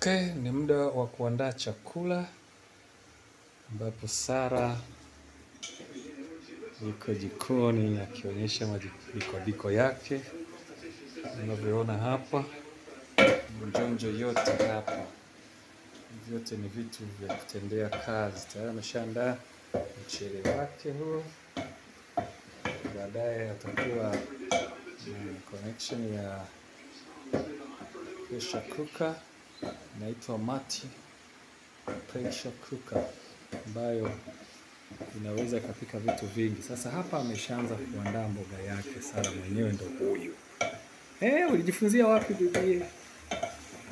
Okay, ni muda wa kuandaa chakula ambapo Sara yuko jikoni akionyesha majiko yake. Unavyoona hapa, mjonjo yote hapa. Vyote ni vitu vya kutendea kazi. Tayari ameshaandaa mchele wake huo. Baadaye atakuwa connection ya pressure cooker inaitwa Mati pressure cooker ambayo inaweza kupika vitu vingi. Sasa hapa ameshaanza kuandaa mboga yake. Sara mwenyewe ndo huyu. Ulijifunzia wapi bibi?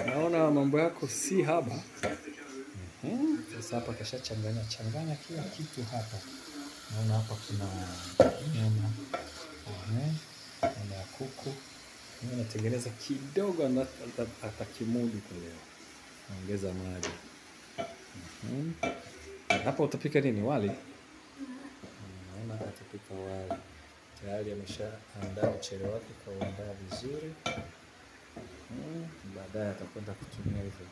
Naona mambo yako si haba. Sasa hapa kashachanganya kila kitu hapa. Naona hapa kuna nyama. Nyama ya kuku. Natengeneza kidogo atakimudu kwa leo. Naongeza maji. Hapa utapika nini? Wali? Naona atapika wali. Tayari ameshaandaa mchele wake kwa kuandaa vizuri. Baadaye atakwenda kutumia hivyo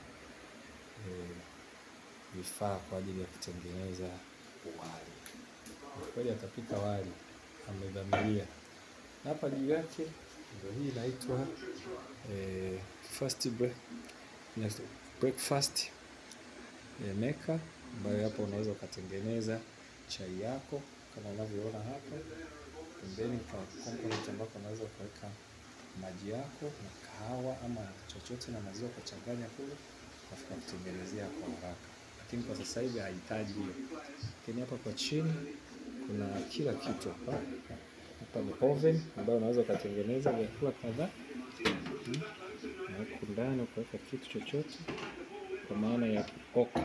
vifaa kwa ajili ya kutengeneza wali. Kwa kweli atapika wali, amedhamiria. Hapa juu yake ndio hii inaitwa breakfast maker, ambayo hapo unaweza ukatengeneza chai yako kama unavyoona hapa. Pembeni kwa component ambako unaweza kuweka maji yako na kahawa ama chochote na maziwa kuchanganya kule afika kutengenezea kwa haraka. Lakini kwa sasa hivi haihitaji hiyo. Lakini hapa kwa chini kuna kila kitu hapa. Hapa ni oven ambayo unaweza kutengeneza vyakula kadhaa. Na huko ndani ukaweka kitu chochote kwa maana ya kuoka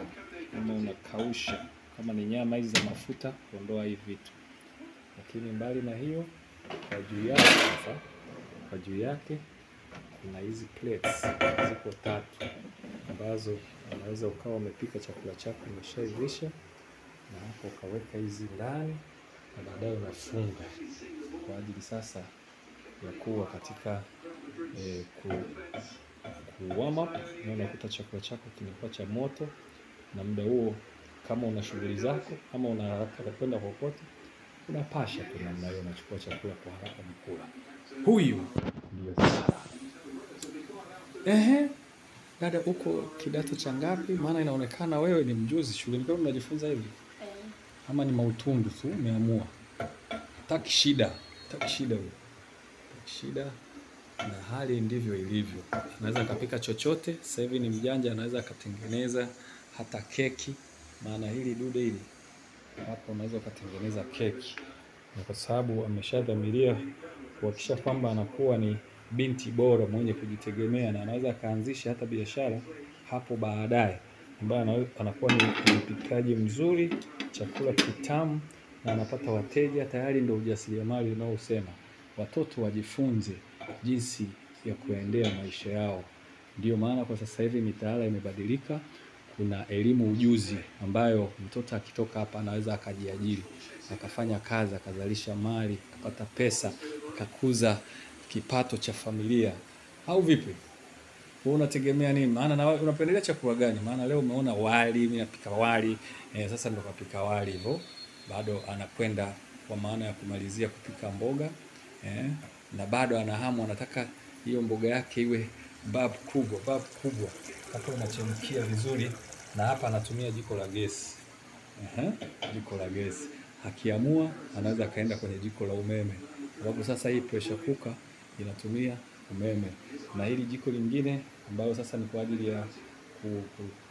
ama unakausha. Kama ni nyama hizi za mafuta, ondoa hivi vitu. Lakini mbali na hiyo, kwa juu yake kuna hizi plates ziko 3 ambazo unaweza ukawa umepika chakula chako umeshaivisha na hapo ukaweka hizi ndani na baadaye unafunga kwa ajili sasa ya kuwa katika warm up. Na unakuta chakula chako kinakuwa cha moto, na muda huo kama una shughuli zako ama una haraka kwenda kokote, unapasha tu namna hiyo, unachukua chakula kwa haraka mkula. Huyu ndio Sara. Dada, uko kidato cha ngapi? Maana inaonekana wewe ni mjuzi shuleni. Kwa nini unajifunza hivi? Ama ni mautundu tu umeamua? Taki shida huyo. Shida na hali ndivyo ilivyo. Anaweza kupika chochote. Sasa hivi ni mjanja, anaweza kutengeneza hata keki. Maana hili dude hili hapo unaweza kutengeneza keki. Na kwa sababu ameshadhamiria kuhakikisha kwamba anakuwa ni binti bora mwenye kujitegemea, na anaweza kaanzisha hata biashara hapo baadaye, ambaye anakuwa ni mpikaji mzuri, chakula kitamu na anapata wateja. Tayari ndio ujasiriamali unaosema watoto wajifunze jinsi ya kuendea maisha yao. Ndio maana kwa sasa hivi mitaala imebadilika. Kuna elimu ujuzi ambayo mtoto akitoka hapa anaweza akajiajiri, akafanya kazi, akazalisha mali, akapata pesa, akakuza kipato cha familia. Au vipi? Wewe unategemea nini? Maana na wewe unapendelea chakula gani? Maana leo umeona wali, mimi napika wali. Sasa ndo kapika wali hivyo. Bado anakwenda kwa maana ya kumalizia kupika mboga. Na bado ana hamu, anataka hiyo mboga yake iwe bab kubwa. Hapo inachemkia vizuri, na hapa anatumia jiko la gesi. Jiko la gesi. Akiamua anaweza kaenda kwenye jiko la umeme. Sababu sasa hii pressure cooker inatumia umeme. Na hili jiko lingine ambalo sasa ni kwa ajili ya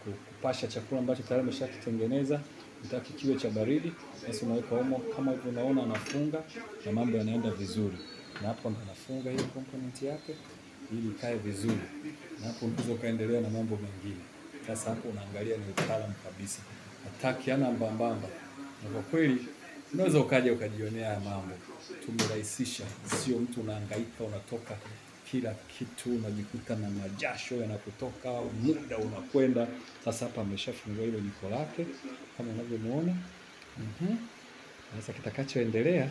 kupasha chakula ambacho tayari ameshakitengeneza, utaki kiwe cha baridi, basi unaweka humo kama hivyo. Unaona anafunga na mambo yanaenda vizuri. Na hapo ndo anafunga hiyo component yake ili ikae vizuri. Na hapo unaweza kaendelea na mambo mengine. Sasa hapo unaangalia ni utaalamu kabisa. Hataki ana mbambamba. Na kwa kweli unaweza ukaja ukajionea mambo. Tumerahisisha, sio mtu unahangaika, unatoka kila kitu, unajikuta na majasho yanakutoka, muda unakwenda. Sasa hapa ameshafungua hilo jiko lake kama unavyomuona. Sasa kitakachoendelea,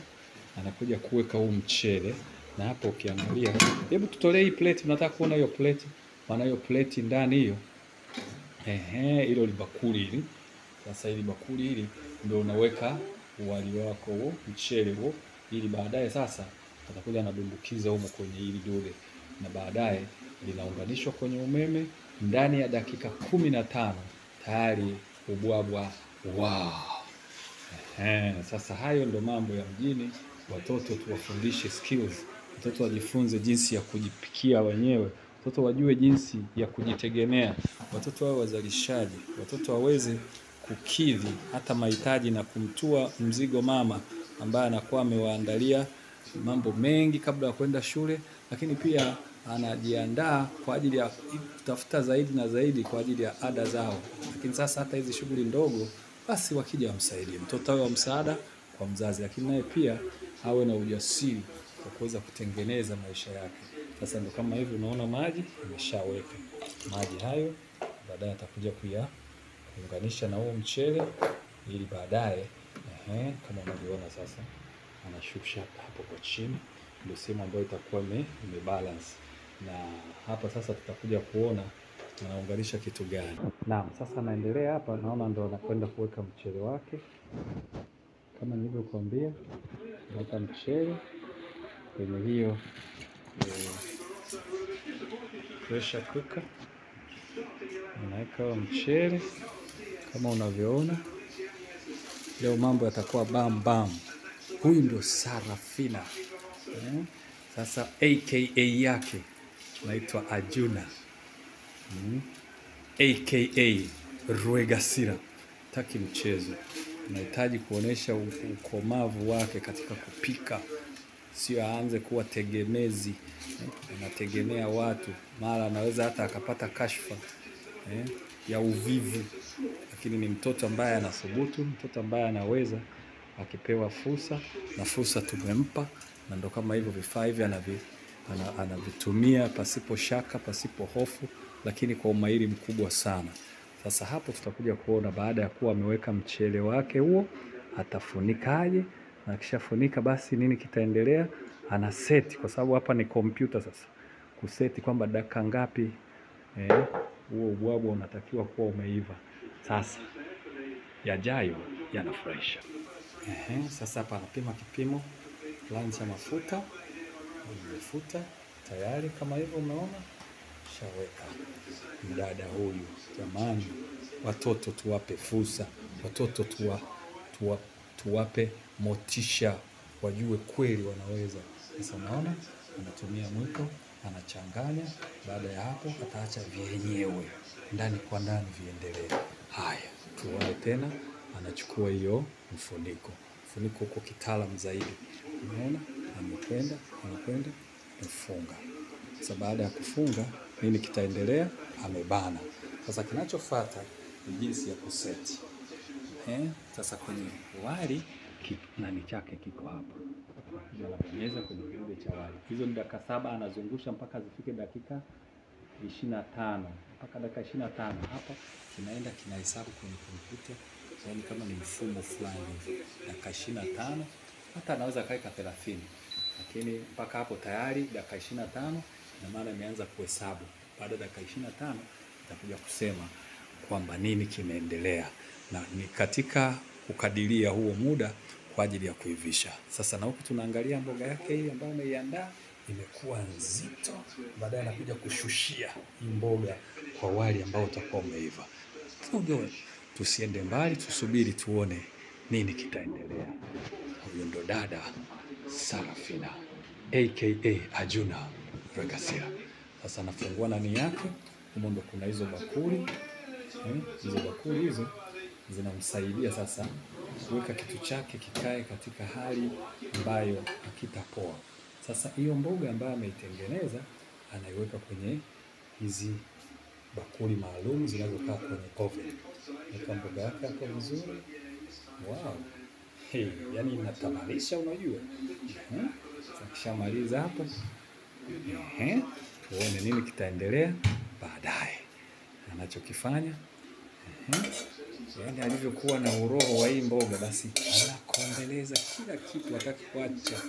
anakuja kuweka huu mchele. Na hapo ukiangalia, hebu tutolee hii plate. Unataka kuona hiyo plate? Maana hiyo plate ndani hiyo Hilo ni bakuli hili. Sasa hili bakuli hili ndio unaweka wali wako huo, mchele huo, ili baadaye sasa atakuja anadumbukiza humo kwenye hili dude, na baadaye linaunganishwa kwenye umeme. Ndani ya dakika 15 tayari ubwabwa wow. Sasa hayo ndo mambo ya mjini. Watoto tuwafundishe skills, watoto wajifunze jinsi ya kujipikia wenyewe, watoto wajue jinsi ya kujitegemea, watoto wawe wazalishaji, watoto waweze kukidhi hata mahitaji na kumtua mzigo mama ambaye anakuwa amewaandalia mambo mengi kabla ya kwenda shule, lakini pia anajiandaa kwa ajili ya kutafuta zaidi na zaidi kwa ajili ya ada zao. Lakini sasa hata hizi shughuli ndogo basi wakija wamsaidie mtoto, awe wa msaada kwa mzazi, lakini naye pia awe na ujasiri wa kuweza kutengeneza maisha yake. Sasa ndio kama hivi, unaona maji imeshaweka maji hayo, baadaye atakuja kuunganisha na huo mchele, ili baadaye kama unavyoona sasa anashusha hapo kwa chini, ndio sehemu ambayo itakuwa imebalance. Na hapa sasa tutakuja kuona anaunganisha kitu gani. Naam, sasa naendelea hapa, naona ndo anakwenda kuweka mchele wake. Kama nilivyokuambia, naweka mchele kwenye hiyo pressure cooker. Naweka mchele kama unavyoona. Leo mambo yatakuwa bam bam. Huyu ndio Sarafina. Sasa AKA yake naitwa Arjuna. AKA Rwegasira. Taki mchezo. Unahitaji kuonesha ukomavu wake katika kupika. Sio aanze kuwa tegemezi. Anategemea watu. Mara anaweza hata akapata kashfa ya uvivu. Lakini ni mtoto ambaye anathubutu, mtoto ambaye anaweza akipewa fursa, na fursa tumempa, na ndo kama hivyo vifaa hivi anavitumia pasipo shaka, pasipo hofu, lakini kwa umahiri mkubwa sana. Sasa hapo tutakuja kuona baada ya kuwa ameweka mchele wake huo atafunikaje, na akishafunika basi nini kitaendelea. Ana seti, kwa sababu hapa ni kompyuta sasa, kuseti kwamba dakika ngapi huo ubwabwa unatakiwa kuwa umeiva. Sasa yajayo yanafurahisha. Sasa hapa anapima kipimo fulani cha mafuta. Mafuta tayari kama hivyo umeona, shaweka mdada huyu. Jamani, watoto tuwape fursa, watoto tuwape motisha, wajue kweli wanaweza. Sasa unaona anatumia mwiko, anachanganya. Baada ya hapo ataacha vyenyewe ndani kwa ndani viendelee. Haya, tuone tena. Anachukua hiyo mfuniko huko kitaalamu zaidi. Unaona anakwenda kufunga. Sasa baada ya kufunga nini kitaendelea? Amebana. Sasa kinachofuata ni jinsi ya kuseti. Sasa kwenye wali nani chake kiko hapa. Anabonyeza kwenye kidude cha wali. Hizo ni dakika 7 anazungusha mpaka zifike dakika 25. Mpaka dakika 25 hapa kinaenda kinahesabu kwenye kompyuta. Yaani kama ni mfumo fulani. Dakika 25, hata anaweza kaeka 30. Lakini mpaka hapo tayari dakika 25, na maana imeanza kuhesabu. Baada ya dakika 25 itakuja kusema kwamba nini kimeendelea, na ni katika kukadiria huo muda kwa ajili ya kuivisha. Sasa na huku tunaangalia mboga yake hii ambayo ameiandaa imekuwa nzito. Baadaye anakuja kushushia hii mboga kwa wali ambao utakuwa umeiva. Tusiende mbali, tusubiri tuone nini kitaendelea. Huyo ndo dada Sarafina AKA Arjuna Rwegasira. Sasa anafungua nani yake. Humo ndo kuna hizo bakuli. Hizo bakuli hizo zinamsaidia sasa kuweka kitu chake kikae katika hali ambayo hakitapoa. Sasa hiyo mboga ambayo ameitengeneza anaiweka kwenye hizi bakuli maalum zinazokaa kwenye oven. Weka mboga yake hapo vizuri. Wow. Yani inatamanisha, unajua. Akishamaliza hapo, tuone nini kitaendelea baadaye. Anachokifanya, yani alivyokuwa na uroho wa hii mboga, basi anakondeleza kila kitu, hataki kuacha.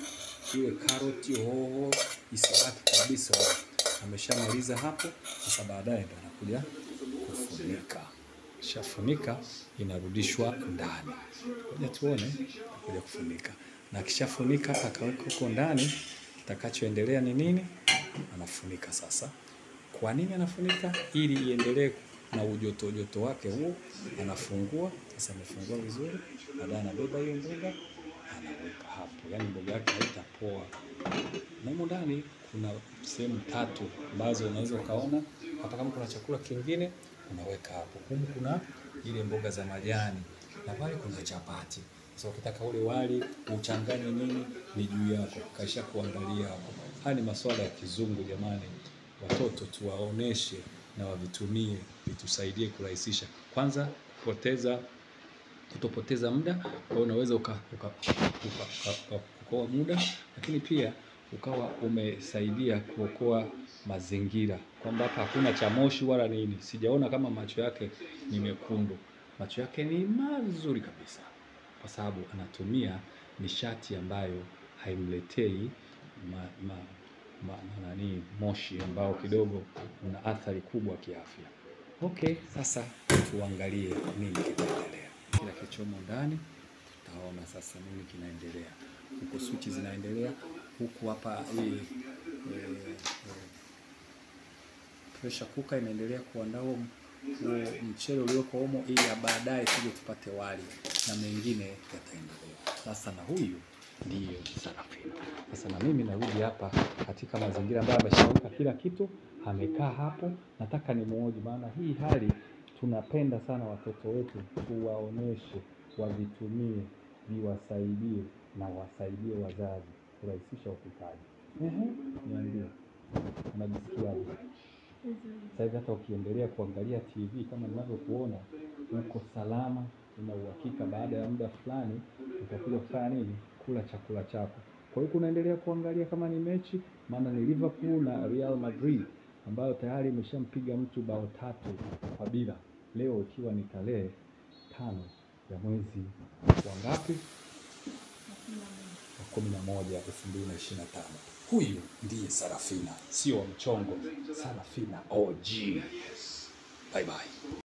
Iwe karoti, hoho, isibaki kabisa. Ameshamaliza hapo, sasa baadaye ndo anakuja kufunga. unafunika. Kishafunika inarudishwa ndani. Ngoja tuone kuja kufunika. Na kishafunika akaweka huko ndani, kitakachoendelea ni nini? Anafunika sasa. Kwa nini anafunika? Ili iendelee na ujoto wake huo. Anafungua, sasa amefungua vizuri, baadaye anabeba hiyo mboga anaweka hapo. Yaani mboga yake haitapoa. Na huko ndani kuna sehemu 3 ambazo unaweza ukaona. Hapa kama kuna chakula kingine unaweka hapo. Humu kuna ile mboga za majani na pale kuna chapati. Sasa ukitaka ule wali uchanganye nini ni juu yako. Kaisha kuangalia hapo. Haya ni masuala ya kizungu jamani. Watoto tuwaoneshe na wavitumie vitusaidie kurahisisha. Kwanza kutopoteza muda, kwa unaweza ukaokoa muda, lakini pia ukawa umesaidia kuokoa mazingira. Kwamba hapa hakuna cha moshi wala nini. Sijaona kama macho yake ni mekundu. Macho yake ni mazuri kabisa. Kwa sababu anatumia nishati ambayo haimletei moshi ambao kidogo una athari kubwa kiafya. Okay, sasa tuangalie nini kinaendelea. Kila kichomo ndani, tutaona sasa nini kinaendelea. Huko switch zinaendelea, huku hapa hii pressure cooker inaendelea kuandaa huo mchele ulioko humo ili baadaye tuje tupate wali na mengine yataendelea. Sasa na huyu ndiyo Sarafina. Sasa na mimi narudi hapa katika mazingira ambayo ameshaweka kila kitu, amekaa hapo. Nataka nimuoje, maana hii hali tunapenda sana watoto wetu tuwaoneshe, wavitumie, viwasaidie na wasaidie wazazi kurahisisha upikaji. Niambie, unajisikiaje? Sasa hivi hata ukiendelea kuangalia TV kama ninavyokuona, uko salama, una uhakika baada ya muda fulani utakuja kufanya nini? Kula chakula chako. Kwa hiyo kunaendelea kuangalia kama ni mechi, maana ni Liverpool na Real Madrid ambayo tayari imeshampiga mtu bao 3-0. Leo ikiwa ni tarehe 5 ya mwezi wa ngapi? 11, 2025. Huyu ndiye Sarafina, sio wa mchongo. Sarafina OG. Bye bye.